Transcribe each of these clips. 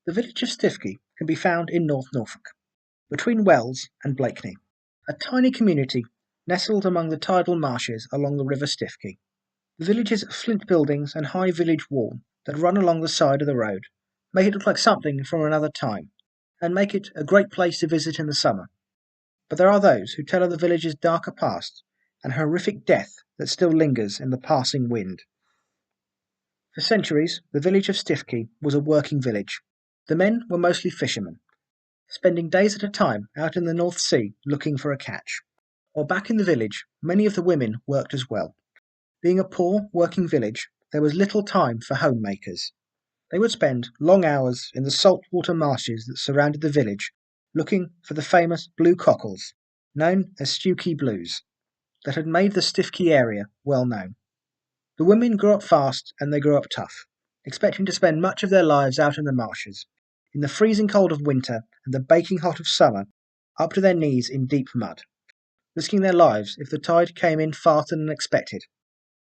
The village of Stiffkey can be found in North Norfolk, between Wells and Blakeney, a tiny community nestled among the tidal marshes along the river Stiffkey. The village's flint buildings and high village wall that run along the side of the road make it look like something from another time, and make it a great place to visit in the summer. But there are those who tell of the village's darker past and horrific death that still lingers in the passing wind. For centuries, the village of Stiffkey was a working village. The men were mostly fishermen, spending days at a time out in the North Sea looking for a catch. While back in the village, many of the women worked as well. Being a poor, working village, there was little time for homemakers. They would spend long hours in the saltwater marshes that surrounded the village, looking for the famous blue cockles, known as Stiffkey blues, that had made the Stiffkey area well known. The women grew up fast and they grew up tough, expecting to spend much of their lives out in the marshes, in the freezing cold of winter and the baking hot of summer, up to their knees in deep mud, risking their lives if the tide came in faster than expected,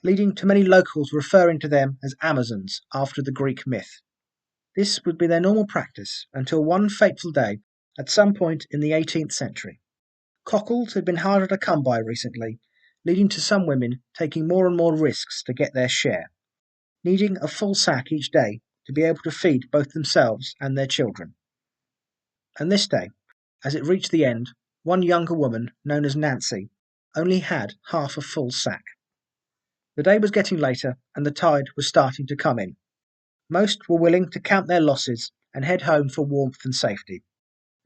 leading to many locals referring to them as Amazons after the Greek myth. This would be their normal practice until one fateful day at some point in the 18th century. Cockles had been harder to come by recently, leading to some women taking more and more risks to get their share, needing a full sack each day to be able to feed both themselves and their children. And this day, as it reached the end, one younger woman, known as Nancy, only had half a full sack. The day was getting later and the tide was starting to come in. Most were willing to count their losses and head home for warmth and safety,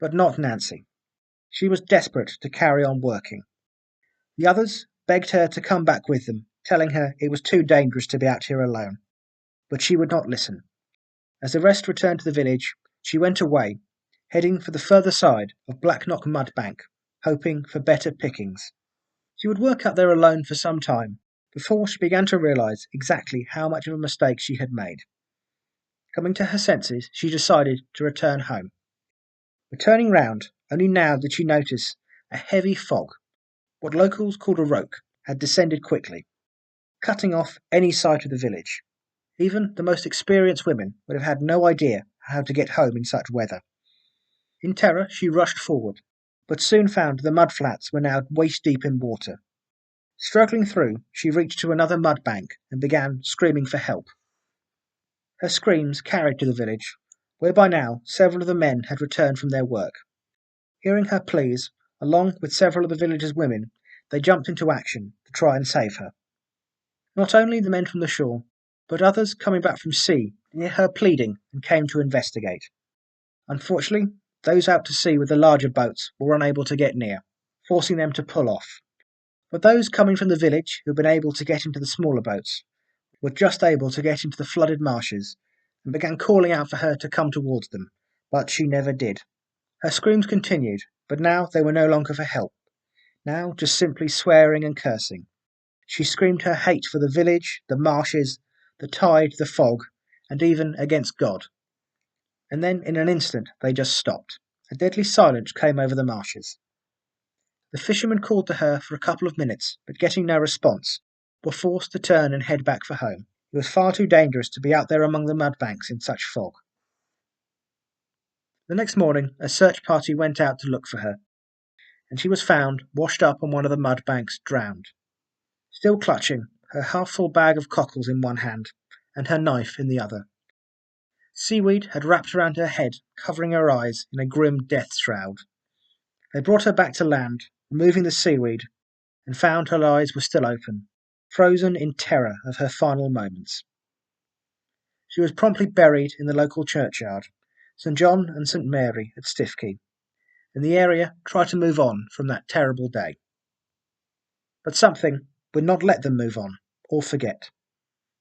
but not Nancy. She was desperate to carry on working. The others begged her to come back with them, telling her it was too dangerous to be out here alone. But she would not listen. As the rest returned to the village, she went away, heading for the further side of Blacknock Mud Bank, hoping for better pickings. She would work up there alone for some time, before she began to realise exactly how much of a mistake she had made. Coming to her senses, she decided to return home. Returning round, only now did she notice a heavy fog, what locals called a roke, had descended quickly, cutting off any sight of the village. Even the most experienced women would have had no idea how to get home in such weather. In terror, she rushed forward, but soon found the mud flats were now waist-deep in water. Struggling through, she reached to another mud bank and began screaming for help. Her screams carried to the village, where by now several of the men had returned from their work. Hearing her pleas, along with several of the village's women, they jumped into action to try and save her. Not only the men from the shore, but others coming back from sea hear her pleading and came to investigate. Unfortunately, those out to sea with the larger boats were unable to get near, forcing them to pull off. But those coming from the village who had been able to get into the smaller boats were just able to get into the flooded marshes and began calling out for her to come towards them, but she never did. Her screams continued, but now they were no longer for help, now just simply swearing and cursing. She screamed her hate for the village, the marshes, the tide, the fog, and even against God. And then in an instant they just stopped. A deadly silence came over the marshes. The fishermen called to her for a couple of minutes, but getting no response, were forced to turn and head back for home. It was far too dangerous to be out there among the mud banks in such fog. The next morning a search party went out to look for her, and she was found washed up on one of the mud banks, drowned, still clutching her half-full bag of cockles in one hand and her knife in the other. Seaweed had wrapped around her head, covering her eyes in a grim death shroud. They brought her back to land, removing the seaweed, and found her eyes were still open, frozen in terror of her final moments. She was promptly buried in the local churchyard, St. John and St. Mary at Stiffkey, and the area tried to move on from that terrible day. But something would not let them move on, or forget.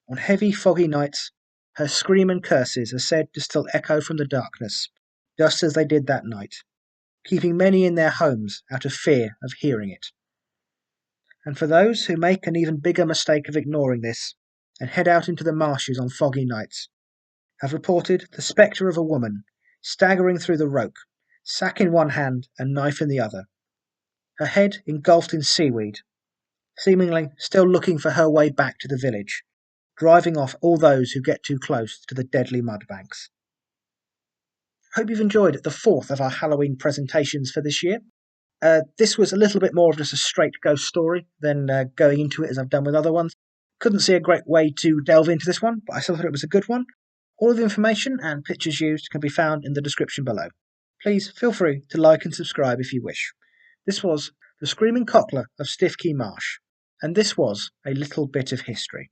On heavy, foggy nights, her scream and curses are said to still echo from the darkness, just as they did that night, keeping many in their homes out of fear of hearing it. And for those who make an even bigger mistake of ignoring this, and head out into the marshes on foggy nights, have reported the spectre of a woman staggering through the roke, sack in one hand and knife in the other, her head engulfed in seaweed, seemingly still looking for her way back to the village, driving off all those who get too close to the deadly mud banks. Hope you've enjoyed the fourth of our Halloween presentations for this year. This was a little bit more of just a straight ghost story than going into it as I've done with other ones. Couldn't see a great way to delve into this one, but I still thought it was a good one. All of the information and pictures used can be found in the description below. Please feel free to like and subscribe if you wish. This was the Screaming Cockler of Stiffkey Marsh, and this was a little bit of history.